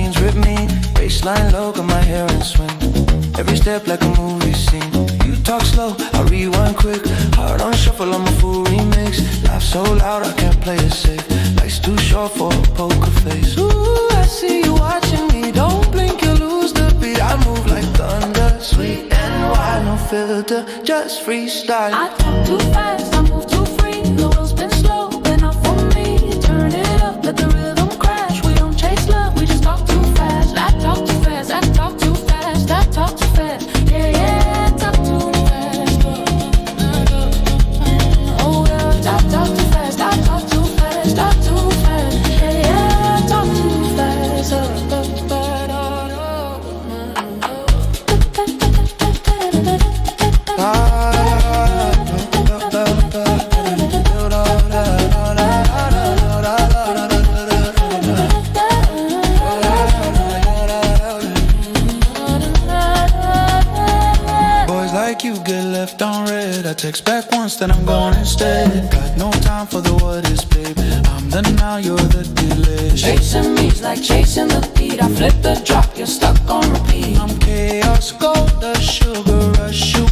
jeans rip me, waistline low, got my hair in swing. Every step like a movie scene. You talk slow, I rewind quick. Heart on shuffle, I'm a full remix. Laugh so loud, I can't play it safe. Life's too short for a poker face. Ooh, I see you watching me. Don't blink, you lose the beat. I move like thunder, sweet and wild. No filter, just freestyle. I talk too fast, I move too free. The wheels spin slow, but not for me. Turn it up, let the rhythm crash. We don't chase love, we just talk too fast. I talk too fast, I talk too fast, I talk too fast. Yeah, yeah, I talk too fast. Oh yeah, I talk too fast, I talk too fast, talk too fast. Yeah, yeah, I talk too fast. Boys like you get left on red. I text back once, then I'm gone instead. Got no time for the what is, babe. I'm the now, you're the delay. Chasing me's like chasing the beat. I flip the drop, you're stuck on repeat. I'm chaos, gold, the sugar rush, you